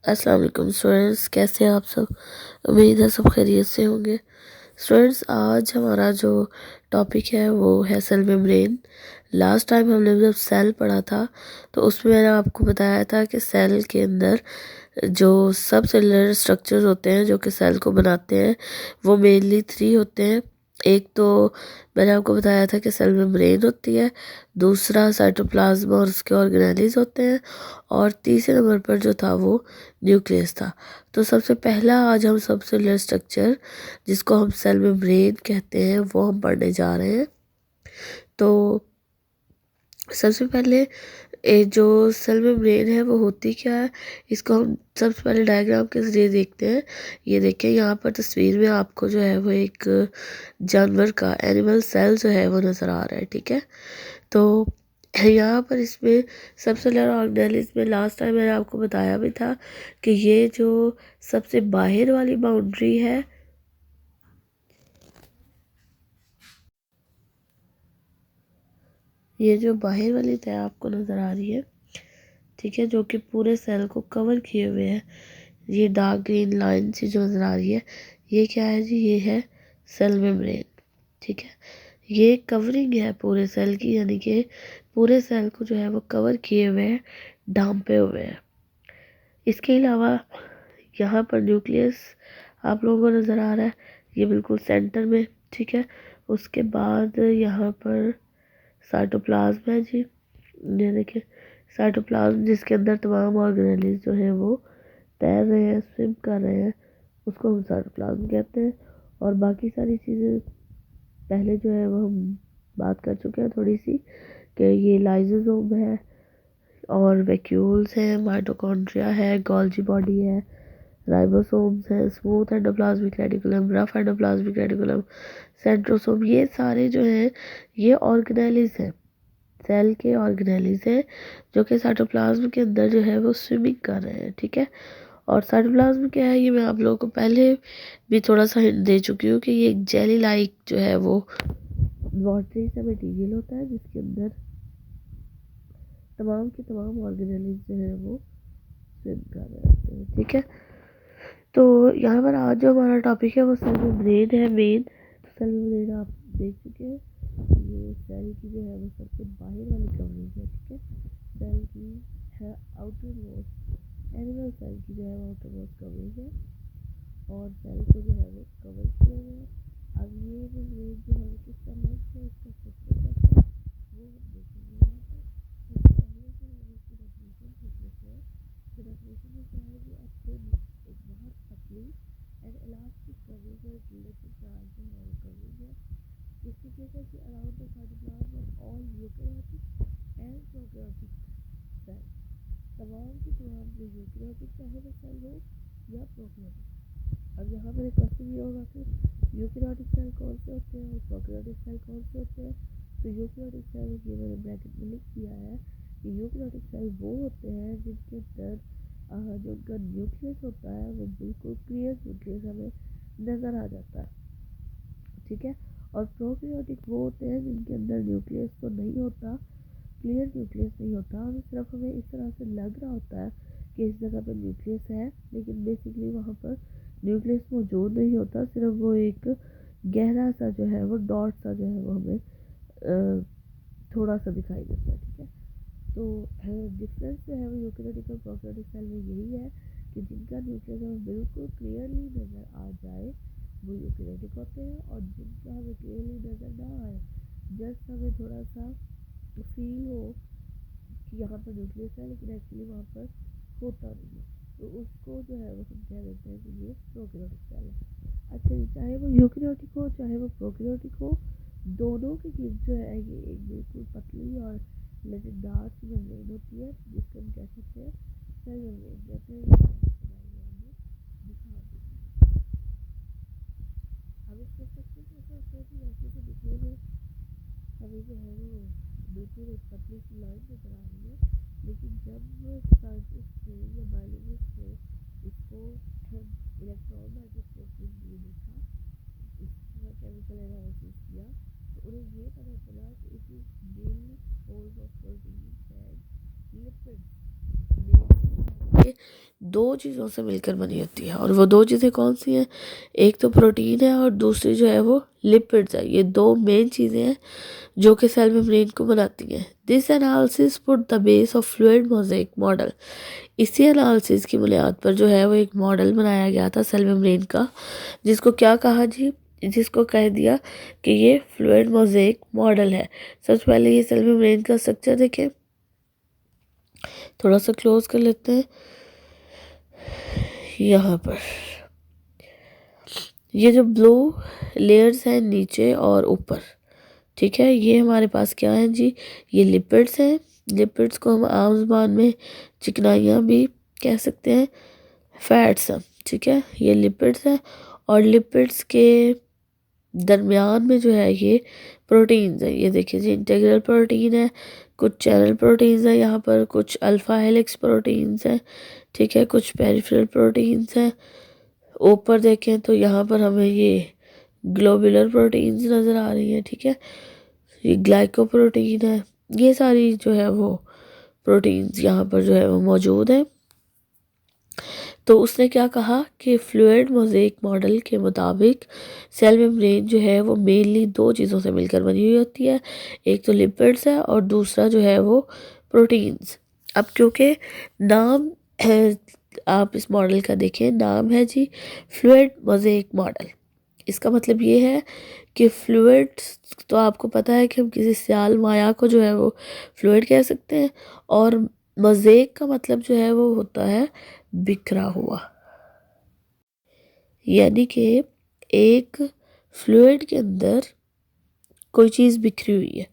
अस्सलाम वालेकुम स्टूडेंट्स, कैसे हैं आप सब। उम्मीद है सब खैरियत से होंगे। स्टूडेंट्स, आज हमारा जो टॉपिक है वो है सेल मेम्ब्रेन। लास्ट टाइम हमने जब सेल पढ़ा था तो उसमें मैंने आपको बताया था कि सेल के अंदर जो सब सेलुलर स्ट्रक्चर्स होते हैं जो कि सेल को बनाते हैं वो मेनली 3 होते हैं। एक तो मैंने आपको बताया था कि सेल मेम्ब्रेन होती है, दूसरा साइटोप्लाज्म और उसके ऑर्गेनेलिज होते हैं, और तीसरे नंबर पर जो था वो न्यूक्लियस था। तो सबसे पहला आज हम सब सेलुलर स्ट्रक्चर जिसको हम सेल मेम्ब्रेन कहते हैं वो हम पढ़ने जा रहे हैं। तो सबसे पहले जो सेल मेम्ब्रेन है वो होती क्या है, इसको हम सबसे पहले डायग्राम के जरिए देखते हैं। ये देखिए, यहाँ पर तस्वीर में आपको जो है वो एक जानवर का एनिमल सेल जो है वो नज़र आ रहा है। ठीक है, तो यहाँ पर इसमें सब सेलुलर ऑर्गेनेलिज में लास्ट टाइम मैंने आपको बताया भी था कि ये जो सबसे बाहर वाली बाउंड्री है, ये जो बाहर वाली तय आपको नज़र आ रही है, ठीक है, जो कि पूरे सेल को कवर किए हुए है, ये डार्क ग्रीन लाइन सी जो नज़र आ रही है, ये क्या है जी, ये है सेल मेम्ब्रेन। ठीक है, ये कवरिंग है पूरे सेल की, यानी कि पूरे सेल को जो है वो कवर किए हुए हैं, ढांपे हुए हैं। इसके अलावा यहाँ पर न्यूक्लियस आप लोगों को नज़र आ रहा है, ये बिल्कुल सेंटर में। ठीक है, उसके बाद यहाँ पर साइटोप्लाज्म है जी, ये देखिए साइटोप्लाज्म जिसके अंदर तमाम ऑर्गेनेलिज जो है वो तैर रहे हैं, स्विम कर रहे हैं, उसको हम साइटोप्लाज्म कहते हैं। और बाकी सारी चीज़ें पहले जो है वो हम बात कर चुके हैं थोड़ी सी, कि ये लाइसोसोम है और वैक्यूल्स हैं, माइटोकॉन्ड्रिया है, गोल्जी बॉडी है, राइबोसोम्स हैं, smooth endoplasmic reticulum, rough endoplasmic reticulum, centrosome, ये सारे जो हैं ये ऑर्गेनेलिज हैं, सेल के ऑर्गेनेलिज हैं जो कि साइटोप्लाज्म के अंदर जो है वो स्विमिंग कर रहे हैं। ठीक है, और साइटोप्लाज्म क्या है, ये मैं आप लोगों को पहले भी थोड़ा सा हिंट दे चुकी हूँ कि ये एक जेली लाइक जो है वो वाटरी सा मटीरियल होता है जिसके अंदर तमाम के तमाम ऑर्गेनेलिज जो है वो स्विम कर रहे होते हैं। ठीक है, तो यहाँ पर आज जो हमारा टॉपिक है वो सेल मेम्ब्रेन है मेन। तो सेल मेम्ब्रेन आप देख चुके हैं, ये सेल की जो है वो सबसे बाहर वाली कवरिंग है। ठीक है, सेल की है आउटर मोस्ट, एनिमल सेल की जो है वो आउटर मोस्ट कवरिंग है, और सेल को जो है वो कवर किया गया है। अब ये मेम्ब्रेन जो है वो किस तरह से इसका स्ट्रक्चर कैसा है वो हम देखेंगे यहाँ पर। तो पहले जो है इसकी डेफिनेशन देख लेते हैं। तो डेफिनेशन में क्या है कि अच्छे एक बहुत पतली एंड इलास्टिक कवरिंग है, रिलेटिव चार्ज जो है वो कवरिंग है। इसकी जगह कि around the cytoplasm of all eukaryotic and prokaryotic cell, तमाम के तमाम जो यूकैरियोटिक चाहे वो सेल हो या प्रोकैरियोटिक। अब यहाँ पर एक क्वेश्चन ये होगा कि यूकैरियोटिक सेल कौन से होते हैं और प्रोकैरियोटिक सेल कौन से होते हैं। तो यूकैरियोटिक सेल, ये मैंने ब्रैकेट में लिख दिया है कि यूकैरियोटिक सेल वो होते हैं जिनके अंदर जो उनका न्यूक्लियस होता है वो बिल्कुल क्लियर न्यूक्लियस हमें नज़र आ जाता है। ठीक है, और प्रोकैरियोटिक वो होते हैं जिनके अंदर न्यूक्लियस तो नहीं होता, क्लियर न्यूक्लियस नहीं होता, हमें सिर्फ हमें इस तरह से लग रहा होता है कि इस जगह पर न्यूक्लियस है, लेकिन बेसिकली वहाँ पर न्यूक्लियस मौजूद नहीं होता, सिर्फ वो एक गहरा सा जो है वो डॉट सा जो है वो हमें थोड़ा सा दिखाई देता है। ठीक है, तो डिफरेंस जो है वो यूकैरियोटिक और प्रोकैरियोटिक सेल में यही है कि जिनका न्यूक्लियस हमें बिल्कुल क्लियरली नज़र आ जाए वो यूकैरियोटिक होते हैं, और जिनका हमें क्लियरली नज़र ना आए, जस्ट हमें थोड़ा सा फील हो कि यहाँ पर न्यूक्लियस है लेकिन एक्चुअली वहाँ पर होता नहीं है, तो उसको जो है वो हम कह देते हैं कि ये प्रोकैरियोटिक सेल है। अच्छा जी, चाहे वो यूकैरियोटिक हो चाहे वो प्रोकैरियोटिक हो, दोनों की गिर जो है ये एक बिल्कुल पतली और लचकदार सी मेम्ब्रेन होती है जिसको हम कह सकते हैं सेल मेम्ब्रेन। जैसे ये डायग्राम में दिखा दी, अब इसका स्ट्रक्चर कैसा होता है कि वैसे तो दिखने में हमें जो है वो बिल्कुल एक पतली सी लाइन नज़र आ रही है, लेकिन जब साइंटिस्ट ने या बायोलॉजिस्ट ने इसको इलेक्ट्रॉन माइक्रोस्कोप के लिए देखा, इसका केमिकल एनालिसिस किया, तो उन्हें ये पता चला कि it is mainly composed of proteins and lipids। दो चीज़ों से मिलकर बनी होती है, और वो दो चीज़ें कौन सी हैं? एक तो प्रोटीन है और दूसरी जो है वो लिपिड्स है। ये दो मेन चीज़ें हैं जो कि सेल मेम्ब्रेन को बनाती हैं। This analysis put the base of fluid mosaic model. इसी एनालिसिस की बुनियाद पर जो है वो एक मॉडल बनाया गया था सेल मेम्ब्रेन का, जिसको क्या कहा जी? जिसको कह दिया कि ये फ्लूइड मोज़ेक मॉडल है। सबसे पहले ये सेल मेम्ब्रेन का स्ट्रक्चर देखें, थोड़ा सा क्लोज कर लेते हैं। यहाँ पर ये जो ब्लू लेयर्स हैं नीचे और ऊपर, ठीक है, ये हमारे पास क्या है जी? ये लिपिड्स हैं। लिपिड्स को हम आम ज़ुबान में चिकनाइयाँ भी कह सकते हैं, फैट्स हैं, ठीक है। ये लिपिड्स हैं और लिपिड्स के दरमियान में जो है ये प्रोटीन्स है। ये देखिए जी, इंटीग्रल प्रोटीन है, कुछ चैनल प्रोटीन्स हैं, यहाँ पर कुछ अल्फा हेलिक्स प्रोटीन्स हैं, ठीक है, कुछ पेरिफेरल प्रोटीन्स हैं। ऊपर देखें तो यहाँ पर हमें ये ग्लोबुलर प्रोटीन्स नज़र आ रही हैं, ठीक है। ये ग्लाइकोप्रोटीन है। ये सारी जो है वो प्रोटीन्स यहाँ पर जो है वो मौजूद है। तो उसने क्या कहा कि फ्लूइड मोज़ेक मॉडल के मुताबिक सेल मेम्ब्रेन जो है वो मेनली दो चीज़ों से मिलकर बनी हुई होती है। एक तो लिपिड्स है और दूसरा जो है वो प्रोटीन्स। अब क्योंकि नाम है, आप इस मॉडल का देखें, नाम है जी फ्लूइड मोज़ेक मॉडल। इसका मतलब ये है कि फ्लूइड, तो आपको पता है कि हम किसी सियाल माया को जो है वो फ्लूइड कह सकते हैं, और मोज़ेक का मतलब जो है वो होता है बिखरा हुआ, यानी कि एक फ्लूइड के अंदर कोई चीज़ बिखरी हुई है।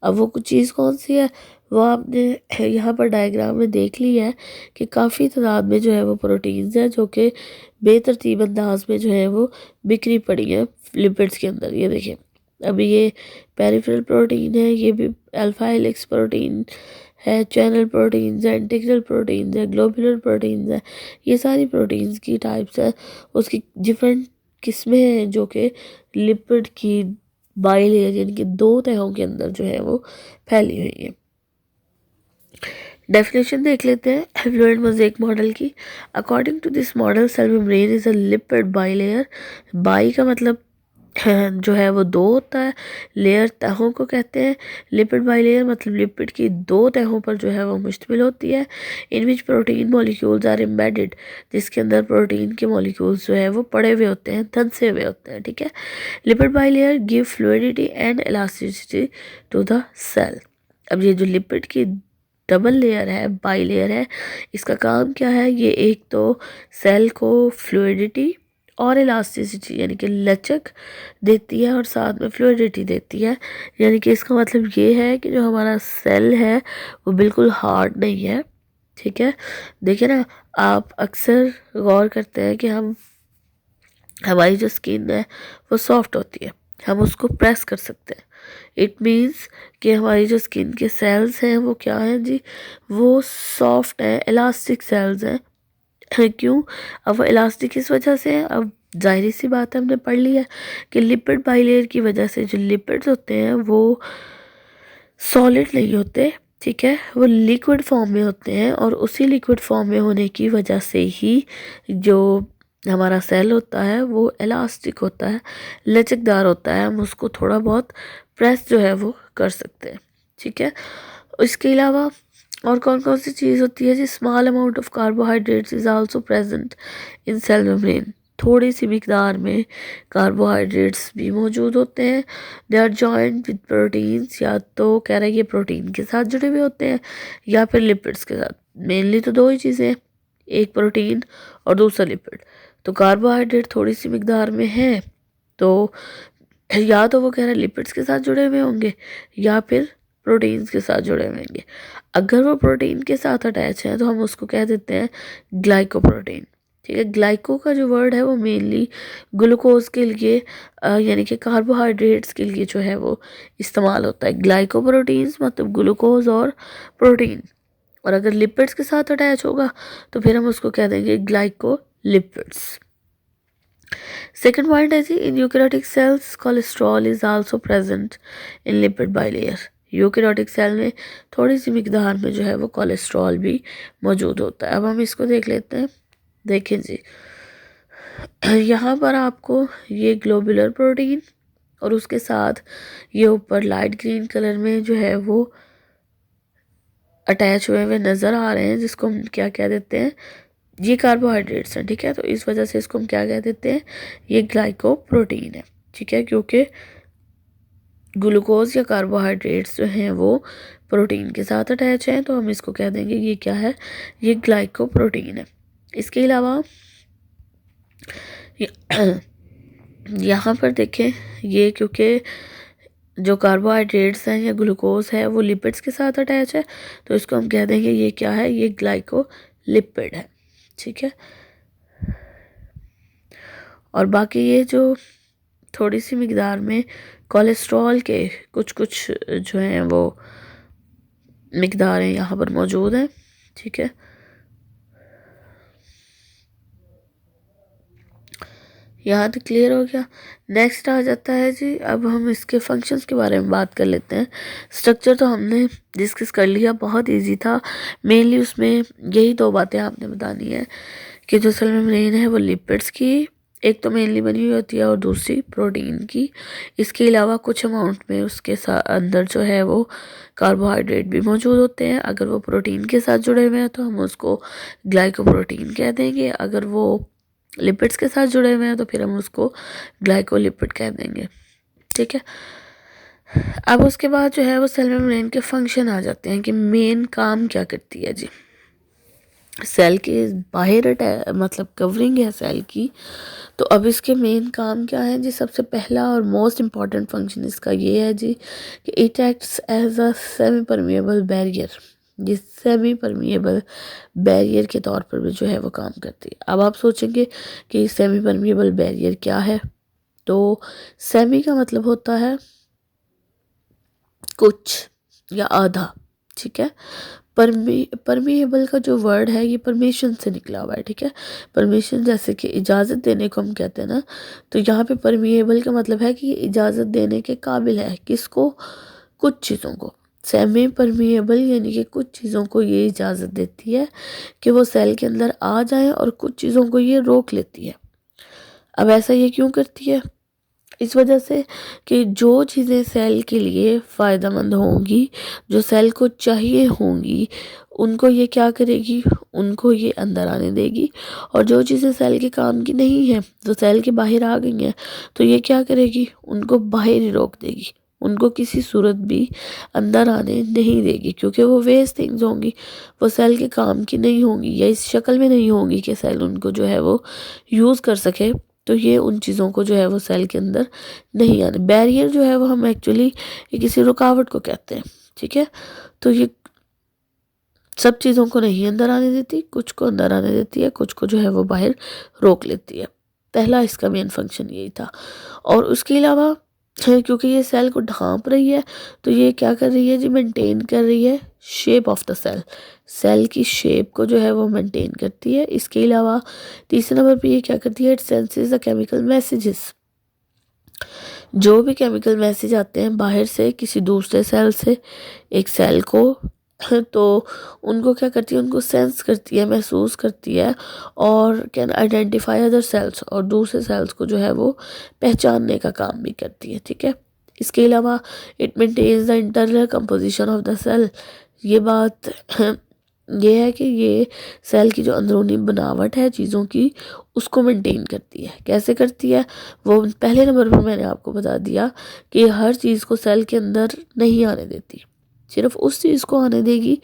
अब वो कुछ चीज़ कौन सी है, वो आपने यहाँ पर डायग्राम में देख ली है कि काफ़ी तादाद में जो है वो प्रोटीन्स हैं जो कि बेतरतीब अंदाज में जो है वो बिखरी पड़ी हैं लिपिड्स के अंदर। ये देखिए, अभी ये पेरिफेरल प्रोटीन है, ये भी अल्फा हेलिक्स प्रोटीन है, चैनल प्रोटीन्स है, इंटीग्रल प्रोटीन्स है, ग्लोबुलर प्रोटीन्स है। ये सारी प्रोटीन्स की टाइप्स है, उसकी डिफरेंट किस्में हैं जो कि लिपिड की बाइलेयर यानी कि दो तहों के अंदर जो है वो फैली हुई है। डेफिनेशन देख लेते हैं फ्लूइड मोज़ेक मॉडल की। According to this model cell membrane is a lipid bilayer. Bi का मतलब जो है वो दो होता है, लेयर तहों को कहते हैं। लिपिड बाइलेयर मतलब लिपिड की दो तहों पर जो है वो मुश्तमिल होती है। In which protein molecules are embedded, जिसके अंदर प्रोटीन के मॉलिक्यूल्स जो है वो पड़े हुए होते हैं, धंसे हुए होते हैं, ठीक है। Lipid bilayer give fluidity and elasticity to the cell. अब ये जो लिपिड की डबल लेयर है, बाई लेयर है, इसका काम क्या है? ये एक तो सेल को फ्लूइडिटी और इलास्टिसिटी यानी कि लचक देती है और साथ में फ्लूइडिटी देती है। यानी कि इसका मतलब ये है कि जो हमारा सेल है वो बिल्कुल हार्ड नहीं है, ठीक है। देखिए ना, आप अक्सर गौर करते हैं कि हमारी जो स्किन है वो सॉफ्ट होती है, हम उसको प्रेस कर सकते हैं। इट मीन्स कि हमारी जो स्किन के सेल्स हैं वो क्या हैं जी? वो सॉफ्ट हैं, इलास्टिक सेल्स हैं। क्यों? अब वो इलास्टिक किस वजह से है? अब जाहिर सी बात है, हमने पढ़ लिया कि लिपिड बाइलेयर की वजह से जो लिपिड्स होते हैं वो सॉलिड नहीं होते, ठीक है, वो लिक्विड फॉर्म में होते हैं, और उसी लिक्विड फॉर्म में होने की वजह से ही जो हमारा सेल होता है वो इलास्टिक होता है, लचकदार होता है। हम उसको थोड़ा बहुत प्रेस जो है वो कर सकते हैं, ठीक है। इसके अलावा और कौन कौन सी चीज़ होती है जी? Small amount of carbohydrates is also present in cell membrane. थोड़ी सी मिकदार में कार्बोहाइड्रेट्स भी मौजूद होते हैं। They are joint with proteins, या तो कह रहे हैं ये प्रोटीन के साथ जुड़े हुए होते हैं या फिर लिपिड्स के साथ। मेनली तो दो ही चीज़ें हैं, एक प्रोटीन और दूसरा लिपिड। तो कार्बोहाइड्रेट थोड़ी सी मिकदार में है, तो या तो वो कह रहे हैं लिपिड्स के साथ जुड़े हुए होंगे या फिर प्रोटीन्स के साथ जुड़े हुए होंगे। अगर वो प्रोटीन के साथ अटैच है तो हम उसको कह देते हैं ग्लाइकोप्रोटीन, ठीक है। ग्लाइको का जो वर्ड है वो मेनली ग्लूकोज के लिए यानी कि कार्बोहाइड्रेट्स के लिए जो है वो इस्तेमाल होता है। ग्लाइकोप्रोटीन्स मतलब ग्लूकोज और प्रोटीन, और अगर लिपिड्स के साथ अटैच होगा तो फिर हम उसको कह देंगे ग्लाइकोलिपिड्स। Second point है जी, in eukaryotic cells cholesterol is also present in lipid bilayer। Eukaryotic cell में थोड़ी सी मिकदार में जो है वो कोलेस्ट्रॉल भी मौजूद होता है। अब हम इसको देख लेते हैं। देखें जी, यहाँ पर आपको ये ग्लोबुलर प्रोटीन और उसके साथ ये ऊपर लाइट ग्रीन कलर में जो है वो अटैच हुए हुए नज़र आ रहे हैं, जिसको हम क्या कह देते हैं, ये कार्बोहाइड्रेट्स हैं, ठीक है। तो इस वजह से इसको हम क्या कह देते हैं, ये ग्लाइकोप्रोटीन है, ठीक है, क्योंकि ग्लूकोज या कार्बोहाइड्रेट्स जो हैं वो प्रोटीन के साथ अटैच हैं, तो हम इसको कह देंगे ये क्या है, ये ग्लाइकोप्रोटीन है। इसके अलावा यहाँ पर देखें, ये क्योंकि जो कार्बोहाइड्रेट्स हैं या ग्लूकोज है वो लिपिड्स के साथ अटैच है, तो इसको हम कह देंगे ये क्या है, ये ग्लाइकोलिपिड है, ठीक है। और बाकी ये जो थोड़ी सी मिकदार में कोलेस्ट्रॉल के कुछ कुछ जो हैं वो मिकदारें यहाँ पर मौजूद हैं, ठीक है। यहाँ तक क्लियर हो गया। नेक्स्ट आ जाता है जी, अब हम इसके फंक्शंस के बारे में बात कर लेते हैं। स्ट्रक्चर तो हमने डिस्कस कर लिया, बहुत इजी था। मेनली उसमें यही दो बातें आपने बतानी है कि जो सेल मेम्ब्रेन है वो लिपिड्स की एक तो मेनली बनी हुई होती है और दूसरी प्रोटीन की। इसके अलावा कुछ अमाउंट में उसके साथ अंदर जो है वो कार्बोहाइड्रेट भी मौजूद होते हैं। अगर वो प्रोटीन के साथ जुड़े हुए हैं तो हम उसको ग्लाइकोप्रोटीन कह देंगे, अगर वो लिपिड्स के साथ जुड़े हुए हैं तो फिर हम उसको ग्लाइकोलिपिड कह देंगे, ठीक है। अब उसके बाद जो है वो सेल मेम्ब्रेन के फंक्शन आ जाते हैं कि मेन काम क्या करती है जी। सेल के बाहर मतलब कवरिंग है सेल की, तो अब इसके मेन काम क्या है जी। सबसे पहला और मोस्ट इम्पॉर्टेंट फंक्शन इसका ये है जी कि it acts as a semi permeable barrier. जिस सेमी परमिएबल बैरियर के तौर पर भी जो है वो काम करती है। अब आप सोचेंगे कि सेमी परमिएबल बैरियर क्या है, तो सेमी का मतलब होता है कुछ या आधा, ठीक है। परमिएबल का जो वर्ड है ये परमिशन से निकला हुआ है, ठीक है। परमिशन जैसे कि इजाज़त देने को हम कहते हैं ना, तो यहाँ पे परमिएबल का मतलब है कि ये इजाज़त देने के काबिल है। किसको? कुछ चीज़ों को। सेमी परमिएबल यानी कि कुछ चीज़ों को ये इजाज़त देती है कि वो सेल के अंदर आ जाएं और कुछ चीज़ों को ये रोक लेती है। अब ऐसा ये क्यों करती है? इस वजह से कि जो चीज़ें सेल के लिए फ़ायदेमंद होंगी, जो सेल को चाहिए होंगी, उनको ये क्या करेगी, उनको ये अंदर आने देगी। और जो चीज़ें सेल के काम की नहीं हैं, जो सेल के बाहर आ गई हैं, तो ये क्या करेगी, उनको बाहर ही रोक देगी। उनको किसी सूरत भी अंदर आने नहीं देगी, क्योंकि वो वेस्ट थिंग्स होंगी, वो सेल के काम की नहीं होंगी या इस शक्ल में नहीं होंगी कि सेल उनको जो है वो यूज़ कर सके। तो ये उन चीज़ों को जो है वो सेल के अंदर नहीं आने। बैरियर जो है वो हम एक्चुअली किसी रुकावट को कहते हैं, ठीक है। तो ये सब चीज़ों को नहीं अंदर आने देती, कुछ को अंदर आने देती है, कुछ को जो है वो बाहर रोक लेती है। पहला इसका मेन फंक्शन यही था। और उसके अलावा क्योंकि ये सेल को ढांप रही है, तो ये क्या कर रही है जी, मेंटेन कर रही है shape of the cell. Cell की शेप को जो है वो मेंटेन करती है। इसके अलावा तीसरे नंबर पे ये क्या करती है, it senses the chemical messages. जो भी केमिकल मैसेज आते हैं बाहर से किसी दूसरे सेल से एक सेल को, तो उनको क्या करती है, उनको सेंस करती है, महसूस करती है और कैन आइडेंटिफाई अदर सेल्स, और दूसरे सेल्स को जो है वो पहचानने का काम भी करती है, ठीक है। इसके अलावा it maintains the internal composition of the cell. ये बात ये है कि ये सेल की जो अंदरूनी बनावट है चीज़ों की, उसको मेंटेन करती है। कैसे करती है, वो पहले नंबर पर मैंने आपको बता दिया कि हर चीज़ को सेल के अंदर नहीं आने देती, सिर्फ उस चीज़ को आने देगी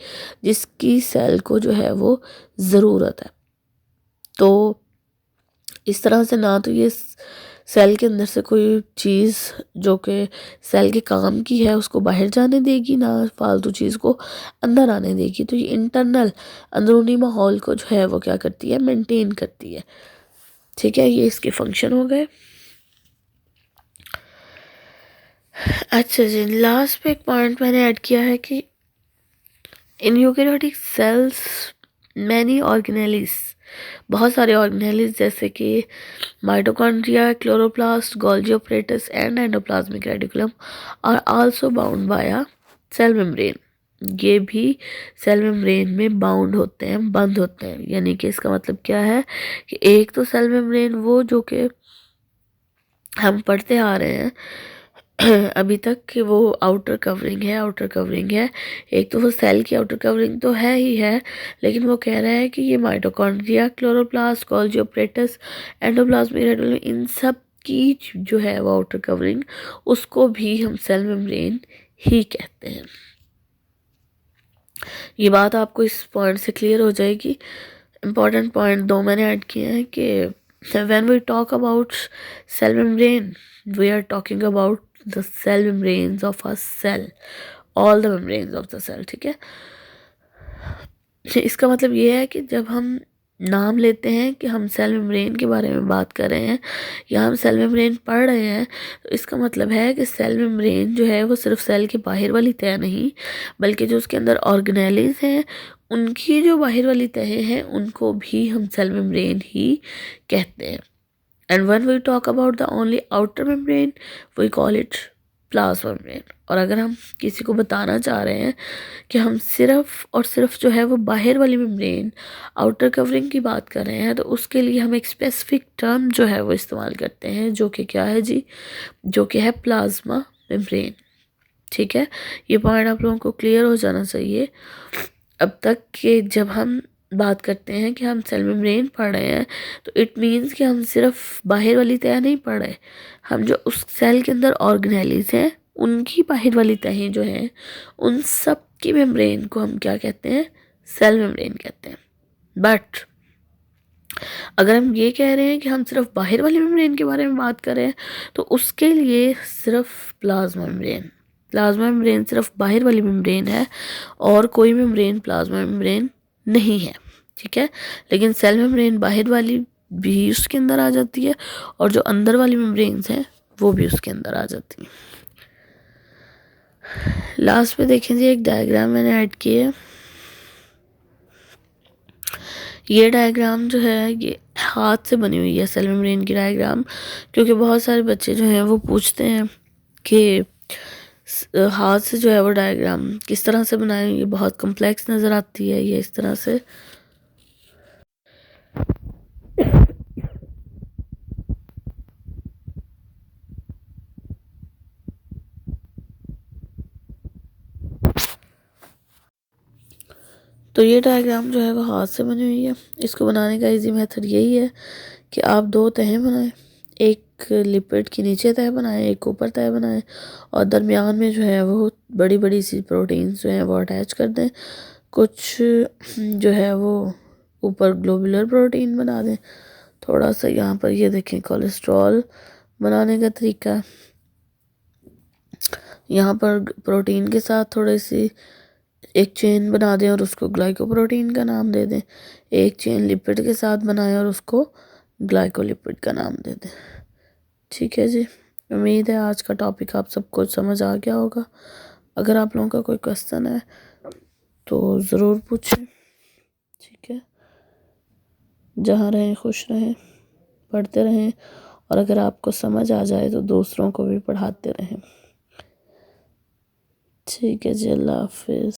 जिसकी सेल को जो है वो ज़रूरत है। तो इस तरह से ना तो ये सेल के अंदर से कोई चीज़ जो कि सेल के काम की है उसको बाहर जाने देगी, ना फालतू चीज़ को अंदर आने देगी। तो ये इंटरनल अंदरूनी माहौल को जो है वो क्या करती है, मेंटेन करती है, ठीक है। ये इसके फंक्शन हो गए। अच्छा जी, लास्ट पे एक पॉइंट मैंने ऐड किया है कि in eukaryotic cells many organelles, बहुत सारे ऑर्गेनेलिस जैसे कि mitochondria, chloroplast, Golgi apparatus and endoplasmic reticulum are also bound by a cell membrane, ये भी सेल मेम्ब्रेन में बाउंड होते हैं, बंद होते हैं। यानी कि इसका मतलब क्या है कि एक तो सेल मेम्ब्रेन वो जो कि हम पढ़ते आ रहे हैं अभी तक कि वो आउटर कवरिंग है, आउटर कवरिंग है। एक तो वो सेल की आउटर कवरिंग तो है ही है, लेकिन वो कह रहा है कि ये mitochondria, chloroplast, Golgi apparatus, endoplasmic reticulum, इन सब की जो है वो आउटर कवरिंग, उसको भी हम सेल मेम्ब्रेन ही कहते हैं। ये बात आपको इस पॉइंट से क्लियर हो जाएगी। इम्पॉर्टेंट पॉइंट 2 मैंने ऐड किए हैं कि when we talk about cell membrane, we are talking about the cell membranes of a cell, all the membranes of the cell, ठीक है। इसका मतलब ये है कि जब हम नाम लेते हैं कि हम सेल मेम्ब्रेन के बारे में बात कर रहे हैं या हम सेल मेम्ब्रेन पढ़ रहे हैं, तो इसका मतलब है कि सेल मेम्ब्रेन जो है वो सिर्फ सेल के बाहर वाली तह नहीं, बल्कि जो उसके अंदर ऑर्गेनेलिज हैं उनकी जो बाहर वाली तहें हैं उनको भी हम सेल मेम्ब्रेन ही कहते हैं। And when we talk about the only outer membrane, we call it plasma membrane. और अगर हम किसी को बताना चाह रहे हैं कि हम सिर्फ और सिर्फ जो है वो बाहर वाली मेम्ब्रेन, आउटर कवरिंग की बात कर रहे हैं, तो उसके लिए हम एक स्पेसिफिक टर्म जो है वो इस्तेमाल करते हैं, जो कि क्या है जी, जो कि है प्लाज्मा मेम्ब्रेन। ठीक है, ये पॉइंट आप लोगों को क्लियर हो जाना चाहिए। अब तक के जब हम बात करते हैं कि हम सेल मेम्ब्रेन पढ़ रहे हैं, तो इट मीन्स कि हम सिर्फ बाहर वाली तह नहीं पढ़ रहे, हम जो उस सेल के अंदर ऑर्गेनेलिज हैं उनकी बाहर वाली तहें जो हैं उन सब की मेम्ब्रेन को हम क्या कहते हैं, सेल मेम्ब्रेन कहते हैं। बट अगर हम ये कह रहे हैं कि हम सिर्फ बाहर वाली मेम्ब्रेन के बारे में बात कर रहे हैं, तो उसके लिए सिर्फ प्लाज्मा मेम्ब्रेन, प्लाज्मा मेम्ब्रेन सिर्फ बाहर वाली मेम्ब्रेन है और कोई मेम्ब्रेन प्लाज्मा मेम्ब्रेन नहीं है। ठीक है, लेकिन सेल मेम्ब्रेन बाहर वाली भी उसके अंदर आ जाती है और जो अंदर वाली मेम्ब्रेन्स हैं वो भी उसके अंदर आ जाती हैं। लास्ट में देखें जी, एक डायग्राम मैंने ऐड की है। ये डायग्राम जो है ये हाथ से बनी हुई है, सेल मेम्ब्रेन की डायग्राम, क्योंकि बहुत सारे बच्चे जो हैं वो पूछते हैं कि हाथ से जो है वो डायग्राम किस तरह से बनाए, ये बहुत कम्प्लेक्स नज़र आती है ये इस तरह से। तो ये डायग्राम जो है वो हाथ से बनी हुई है। इसको बनाने का इजी मेथड यही है कि आप 2 तहें बनाएं, एक लिपिड की नीचे तह बनाएं, एक ऊपर तह बनाएं, और दरमियान में जो है वो बड़ी बड़ी सी प्रोटीन्स जो हैं वो अटैच कर दें। कुछ जो है वो ऊपर ग्लोबुलर प्रोटीन बना दें। थोड़ा सा यहाँ पर ये देखें कोलेस्ट्रॉल बनाने का तरीका, यहाँ पर प्रोटीन के साथ थोड़ी सी एक चेन बना दें और उसको ग्लाइकोप्रोटीन का नाम दे दें, एक चेन लिपिड के साथ बनाएं और उसको ग्लाइकोलिपिड का नाम दे दें। ठीक है जी, उम्मीद है आज का टॉपिक आप सबको समझ आ गया होगा। अगर आप लोगों का कोई क्वेश्चन है तो ज़रूर पूछें। ठीक है, जहाँ रहें खुश रहें, पढ़ते रहें, और अगर आपको समझ आ जाए तो दूसरों को भी पढ़ाते रहें। ठीक है जी, अल्लाह हाफिज़।